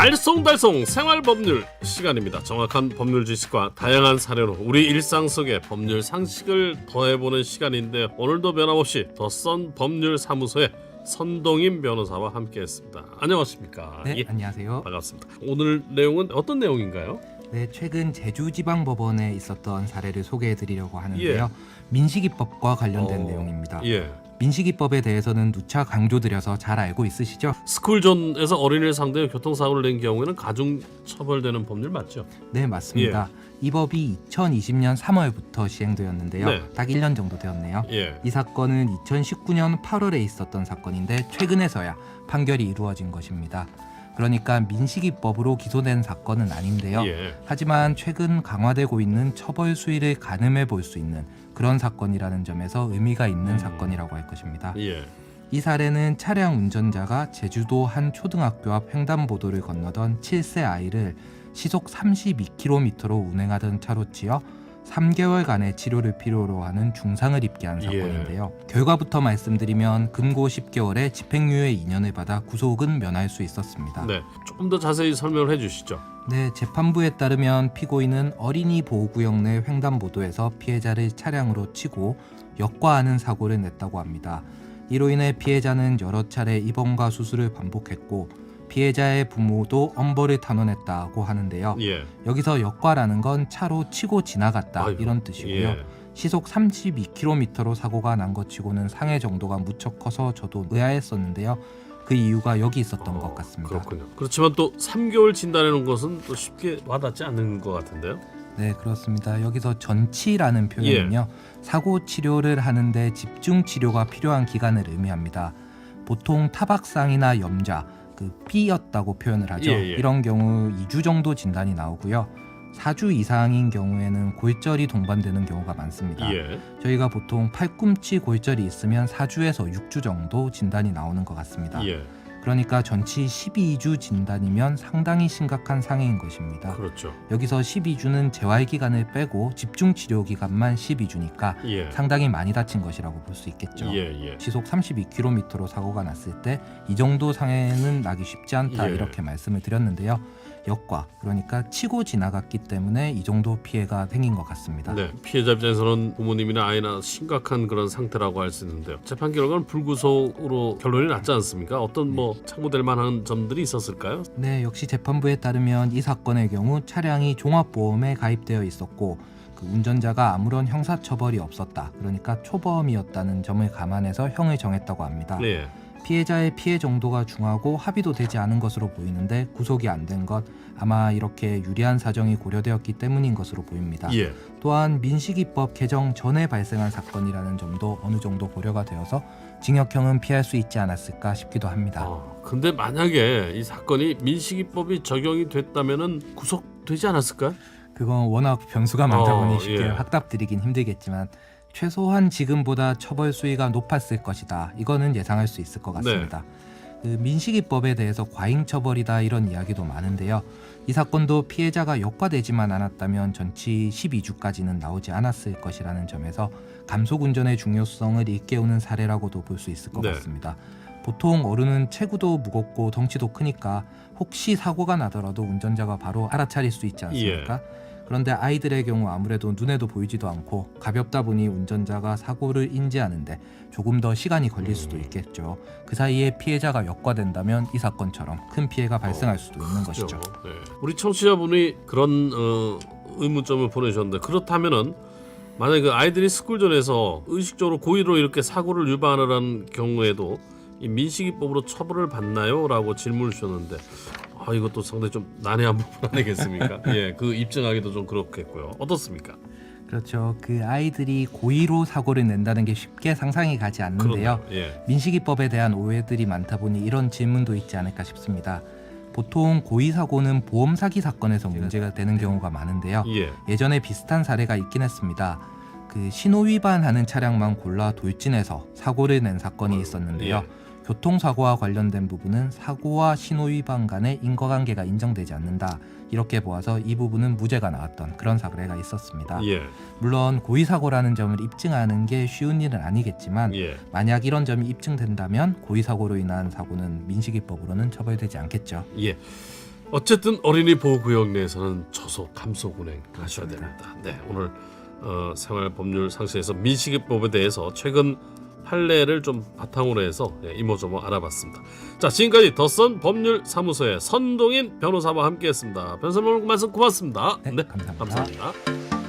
알쏭달쏭 생활법률 시간입니다. 정확한 법률 지식과 다양한 사례로 우리 일상 속의 법률 상식을 더해보는 시간인데 오늘도 변함없이 더썬 법률사무소의 선동인 변호사와 함께했습니다. 안녕하십니까? 네, 안녕하세요. 반갑습니다. 오늘 내용은 어떤 내용인가요? 네, 최근 제주지방법원에 있었던 사례를 소개해드리려고 하는데요. 민식이법과 관련된 내용입니다. 민식이법에 대해서는 누차 강조드려서 잘 알고 있으시죠? 스쿨존에서 어린이를 상대로 교통사고를 낸 경우에는 가중처벌되는 법률 맞죠? 네, 맞습니다. 이 법이 2020년 3월부터 시행되었는데요. 딱 1년 정도 되었네요. 이 사건은 2019년 8월에 있었던 사건인데 최근에서야 판결이 이루어진 것입니다. 그러니까 민식이법으로 기소된 사건은 아닌데요. 하지만 최근 강화되고 있는 처벌 수위를 가늠해 볼 수 있는 그런 사건이라는 점에서 의미가 있는 사건이라고 할 것입니다. 이 사례는 차량 운전자가 제주도 한 초등학교 앞 횡단보도를 건너던 7세 아이를 시속 32km로 운행하던 차로 치어 3개월간의 치료를 필요로 하는 중상을 입게 한 사건인데요. 결과부터 말씀드리면 금고 10개월에 집행유예 2년을 받아 구속은 면할 수 있었습니다. 네, 조금 더 자세히 설명을 해주시죠. 네, 재판부에 따르면 피고인은 어린이 보호구역 내 횡단보도에서 피해자를 차량으로 치고 역과하는 사고를 냈다고 합니다. 이로 인해 피해자는 여러 차례 입원과 수술을 반복했고 피해자의 부모도 엄벌을 탄원했다고 하는데요. 여기서 역과라는 건 차로 치고 지나갔다 이런 뜻이고요. 시속 32km로 사고가 난 것 치고는 상해 정도가 무척 커서 저도 의아했었는데요. 그 이유가 여기 있었던 것 같습니다. 그렇군요. 그렇지만 또 3개월 진단해 놓은 것은 또 쉽게 와닿지 않는 것 같은데요. 네, 그렇습니다. 여기서 전치라는 표현은요. 사고 치료를 하는데 집중 치료가 필요한 기간을 의미합니다. 보통 타박상이나 염좌, B였다고 표현을 하죠. 이런 경우 2주 정도 진단이 나오고요. 4주 이상인 경우에는 골절이 동반되는 경우가 많습니다. 저희가 보통 팔꿈치 골절이 있으면 4주에서 6주 정도 진단이 나오는 것 같습니다. 그러니까 전치 12주 진단이면 상당히 심각한 상해인 것입니다. 그렇죠. 여기서 12주는 재활 기간을 빼고 집중 치료 기간만 12주니까 상당히 많이 다친 것이라고 볼 수 있겠죠. 시속 32km로 사고가 났을 때 이 정도 상해는 나기 쉽지 않다 이렇게 말씀을 드렸는데요. 역과, 그러니까 치고 지나갔기 때문에 이 정도 피해가 생긴 것 같습니다. 네, 피해자 입장에서는 부모님이나 아이나 심각한 그런 상태라고 할 수 있는데요. 재판 결과는 불구속으로 결론이 났지 않습니까? 어떤 참고될 만한 점들이 있었을까요? 네, 역시 재판부에 따르면 이 사건의 경우 차량이 종합보험에 가입되어 있었고 그 운전자가 아무런 형사처벌이 없었다. 그러니까 초범이었다는 점을 감안해서 형을 정했다고 합니다. 피해자의 피해 정도가 중하고 합의도 되지 않은 것으로 보이는데 구속이 안 된 것 아마 이렇게 유리한 사정이 고려되었기 때문인 것으로 보입니다. 또한 민식이법 개정 전에 발생한 사건이라는 점도 어느 정도 고려가 되어서 징역형은 피할 수 있지 않았을까 싶기도 합니다. 근데 만약에 이 사건이 민식이법이 적용이 됐다면은 구속되지 않았을까요? 그건 워낙 변수가 많다 보니 쉽게 확답드리긴 힘들겠지만 최소한 지금보다 처벌 수위가 높았을 것이다. 이거는 예상할 수 있을 것 같습니다. 그 민식이법에 대해서 과잉 처벌이다 이런 이야기도 많은데요. 이 사건도 피해자가 역과되지만 않았다면 전치 12주까지는 나오지 않았을 것이라는 점에서 감속 운전의 중요성을 일깨우는 사례라고도 볼 수 있을 것 같습니다. 보통 어른은 체구도 무겁고 덩치도 크니까 혹시 사고가 나더라도 운전자가 바로 알아차릴 수 있지 않습니까? 그런데 아이들의 경우 아무래도 눈에도 보이지도 않고 가볍다 보니 운전자가 사고를 인지하는데 조금 더 시간이 걸릴 수도 있겠죠. 그 사이에 피해자가 역과된다면 이 사건처럼 큰 피해가 발생할 수도 있는 것이죠. 우리 청취자분이 그런 의문점을 보내주셨는데 그렇다면은 만약에 그 아이들이 스쿨존에서 의식적으로 고의로 이렇게 사고를 유발하는 경우에도 이 민식이법으로 처벌을 받나요? 라고 질문을 주셨는데 이것도 상당히 좀 난해한 부분 아니겠습니까? 그 입증하기도 좀 그렇겠고요. 어떻습니까? 그렇죠. 그 아이들이 고의로 사고를 낸다는 게 쉽게 상상이 가지 않는데요. 민식이법에 대한 오해들이 많다 보니 이런 질문도 있지 않을까 싶습니다. 보통 고의 사고는 보험 사기 사건에서 문제가 되는 경우가 많은데요. 예전에 비슷한 사례가 있긴 했습니다. 그 신호 위반하는 차량만 골라 돌진해서 사고를 낸 사건이 있었는데요. 교통사고와 관련된 부분은 사고와 신호 위반 간의 인과관계가 인정되지 않는다. 이렇게 보아서 이 부분은 무죄가 나왔던 그런 사례가 있었습니다. 물론 고의사고라는 점을 입증하는 게 쉬운 일은 아니겠지만 만약 이런 점이 입증된다면 고의사고로 인한 사고는 민식이법으로는 처벌되지 않겠죠. 어쨌든 어린이 보호구역 내에서는 저속 감속 운행 하셔야 그렇습니다. 됩니다. 네, 오늘 생활법률 상식에서 민식이법에 대해서 최근 판례를 좀 바탕으로 해서 이모저모 알아봤습니다. 자, 지금까지 더선 법률사무소의 선동인 변호사와 함께했습니다. 변호사님 오늘 말씀 고맙습니다. 네, 감사합니다. 감사합니다.